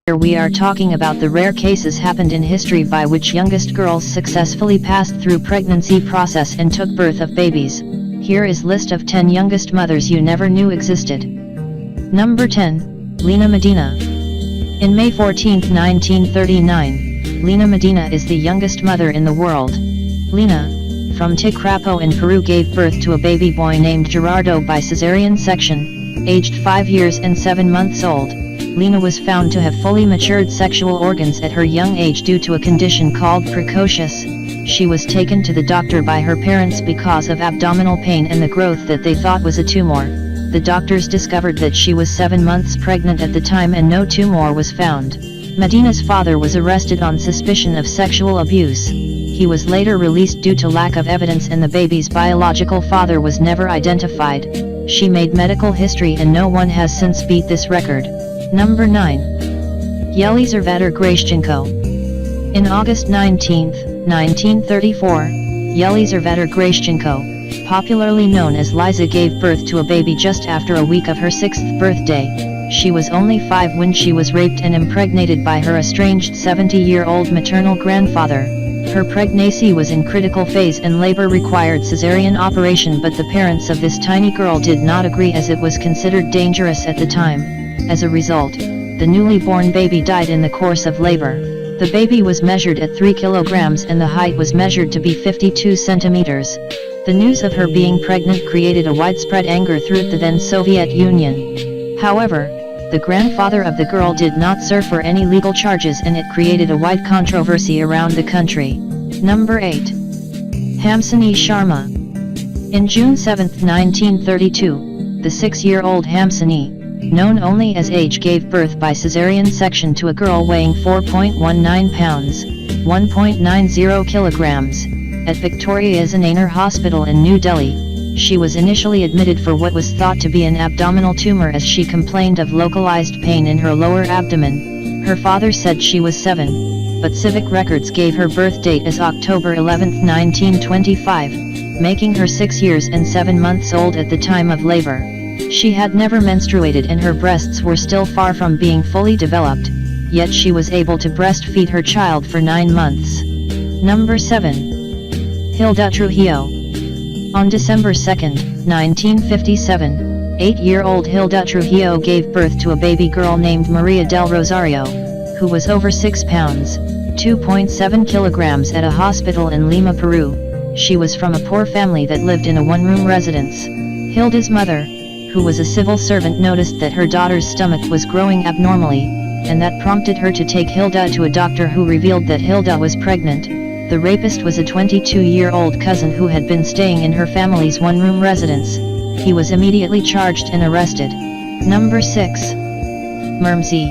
Here we are talking about the rare cases happened in history by which youngest girls successfully passed through pregnancy process and took birth of babies. Here is list of 10 youngest mothers you never knew existed. Number 10, Lina Medina. In May 14, 1939, Lina Medina is the youngest mother in the world. Lina, from Ticrapo in Peru, gave birth to a baby boy named Gerardo by cesarean section, aged 5 years and 7 months old. Lina was found to have fully matured sexual organs at her young age due to a condition called precocious. She was taken to the doctor by her parents because of abdominal pain and the growth that they thought was a tumor. The doctors discovered that she was 7 months pregnant at the time and no tumor was found. Medina's father was arrested on suspicion of sexual abuse. He was later released due to lack of evidence, and the baby's biological father was never identified. She made medical history and no one has since beat this record. Number 9. Yelizaveta Grashchenko. In August 19, 1934, Yelizaveta Grashchenko, popularly known as Liza, gave birth to a baby just after a week of her 6th birthday. She was only 5 when she was raped and impregnated by her estranged 70-year-old maternal grandfather. Her pregnancy was in critical phase and labor required cesarean operation, but the parents of this tiny girl did not agree as it was considered dangerous at the time. As a result, the newly born baby died in the course of labor. The baby was measured at 3 kilograms and the height was measured to be 52 centimeters. The news of her being pregnant created a widespread anger throughout the then Soviet Union. However, the grandfather of the girl did not serve for any legal charges and it created a wide controversy around the country. Number 8. Pam Sandy Sharma. In June 7, 1932, the 6-year-old Pam Sandy, known only as H, gave birth by cesarean section to a girl weighing 4.19 pounds, 1.90 kilograms, at Victoria Zananur Hospital in New Delhi. She was initially admitted for what was thought to be an abdominal tumor as she complained of localized pain in her lower abdomen. Her father said she was 7, but civic records gave her birth date as October 11, 1925, making her 6 years and 7 months old at the time of labor. She had never menstruated and her breasts were still far from being fully developed, yet she was able to breastfeed her child for 9 months. Number 7. Hilda Trujillo. On December 2, 1957, 8-year-old Hilda Trujillo gave birth to a baby girl named Maria del Rosario, who was over 6 pounds, 2.7 kilograms at a hospital in Lima, Peru. She was from a poor family that lived in a one-room residence. Hilda's mother, who was a civil servant, noticed that her daughter's stomach was growing abnormally, and that prompted her to take Hilda to a doctor who revealed that Hilda was pregnant. The rapist was a 22-year-old cousin who had been staying in her family's one-room residence. He was immediately charged and arrested. Number 6. Merci.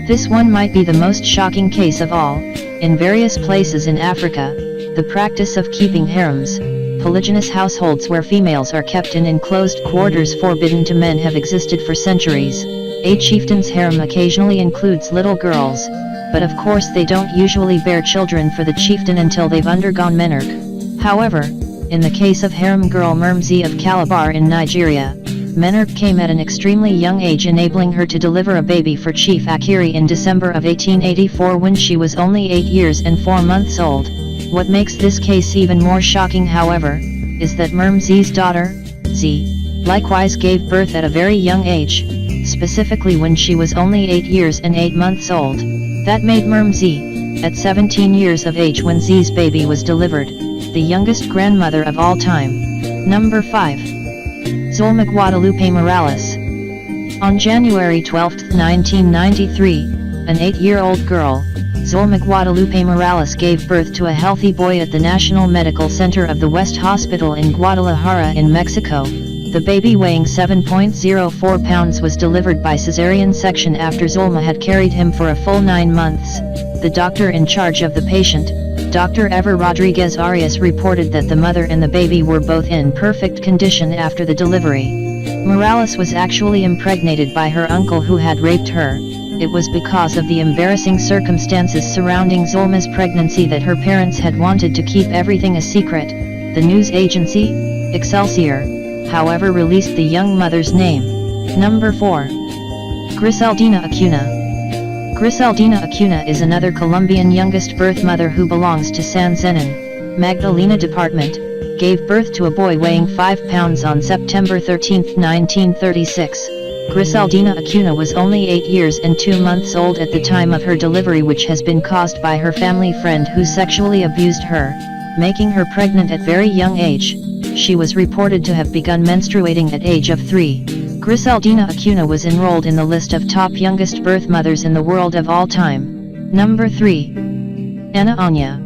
This one might be the most shocking case of all. In various places in Africa, the practice of keeping harems, polygynous households where females are kept in enclosed quarters forbidden to men, have existed for centuries. A chieftain's harem occasionally includes little girls, but of course they don't usually bear children for the chieftain until they've undergone menarche. However, in the case of harem girl Merci of Calabar in Nigeria, menarche came at an extremely young age, enabling her to deliver a baby for Chief Akiri in December of 1884 when she was only 8 years and 4 months old. What makes this case even more shocking, however, is that Mermzi's daughter, Z, likewise gave birth at a very young age, specifically when she was only 8 years and 8 months old. That made Mermzi, at 17 years of age when Z's baby was delivered, the youngest grandmother of all time. Number 5. Zola Guadalupe Morales. On January 12, 1993, an 8-year-old girl, Zola Guadalupe Morales, gave birth to a healthy boy at the National Medical Center of the West Hospital in Guadalajara in Mexico. The baby, weighing 7.04 pounds, was delivered by cesarean section after Zola had carried him for a full 9 months. The doctor in charge of the patient, Dr. Ever Rodriguez Arias, reported that the mother and the baby were both in perfect condition after the delivery. Morales was actually impregnated by her uncle who had raped her. It was because of the embarrassing circumstances surrounding Zola's pregnancy that her parents had wanted to keep everything a secret. The news agency, Excelsior, however, released the young mother's name. Number 4. Griseldina Acuna. Griseldina Acuna is another Colombian youngest birth mother who belongs to San Zenon, Magdalena Department, gave birth to a boy weighing 5 pounds on September 13, 1936. Griseldina Acuna was only 8 years and 2 months old at the time of her delivery, which has been caused by her family friend who sexually abused her, making her pregnant at very young age. She was reported to have begun menstruating at age of 3. Griseldina Acuna was enrolled in the list of top youngest birth mothers in the world of all time. Number 3. Anya.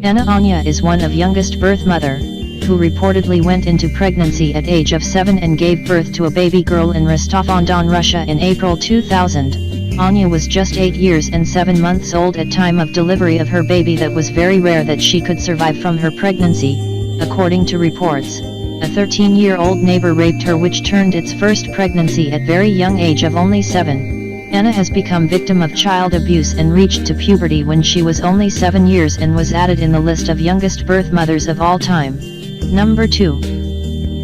Anya is one of youngest birth mother, who reportedly went into pregnancy at age of 7 and gave birth to a baby girl in Rostov-on-Don, Russia in April 2000. Anya was just 8 years and 7 months old at time of delivery of her baby. That was very rare that she could survive from her pregnancy. According to reports, a 13-year-old neighbor raped her, which turned its first pregnancy at very young age of only 7. Anna has become victim of child abuse and reached to puberty when she was only 7 years and was added in the list of youngest birth mothers of all time. Number 2.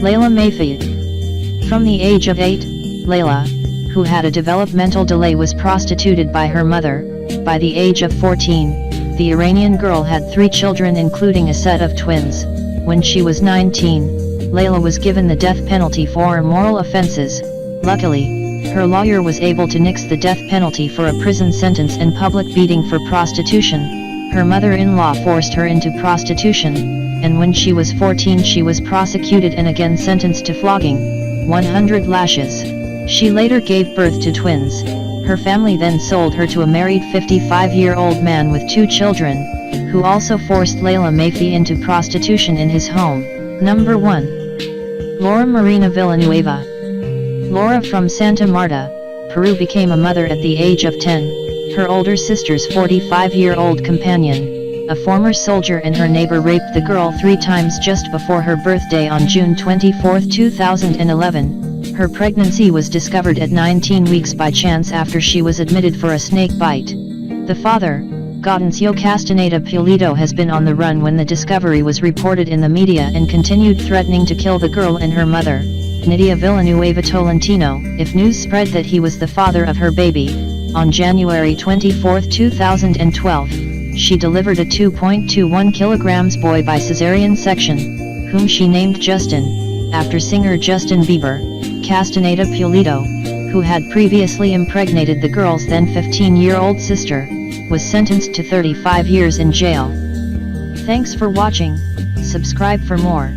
Layla Mortaf. From the age of 8, Layla, who had a developmental delay, was prostituted by her mother. By the age of 14, the Iranian girl had 3 children including a set of twins. When she was 19, Layla was given the death penalty for moral offenses. Luckily, her lawyer was able to nix the death penalty for a prison sentence and public beating for prostitution. Her mother-in-law forced her into prostitution, and when she was 14 she was prosecuted and again sentenced to flogging, 100 lashes. She later gave birth to twins. Her family then sold her to a married 55-year-old man with 2 children, who also forced Layla Mortaf into prostitution in his home. Number 1. Laura Marina Villanueva. Laura from Santa Marta, Peru, became a mother at the age of 10. Her older sister's 45-year-old companion, a former soldier and her neighbor, raped the girl 3 times just before her birthday on June 24, 2011. Her pregnancy was discovered at 19 weeks by chance after she was admitted for a snake bite. The father, Gaudencio Castaneda Pulido, has been on the run when the discovery was reported in the media and continued threatening to kill the girl and her mother, Nydia Villanueva Tolentino, if news spread that he was the father of her baby. On January 24, 2012, she delivered a 2.21 kilograms boy by cesarean section, whom she named Justin, after singer Justin Bieber. Castaneda Pulido, who had previously impregnated the girl's then 15-year-old sister, was sentenced to 35 years in jail. Thanks for watching. Subscribe for more.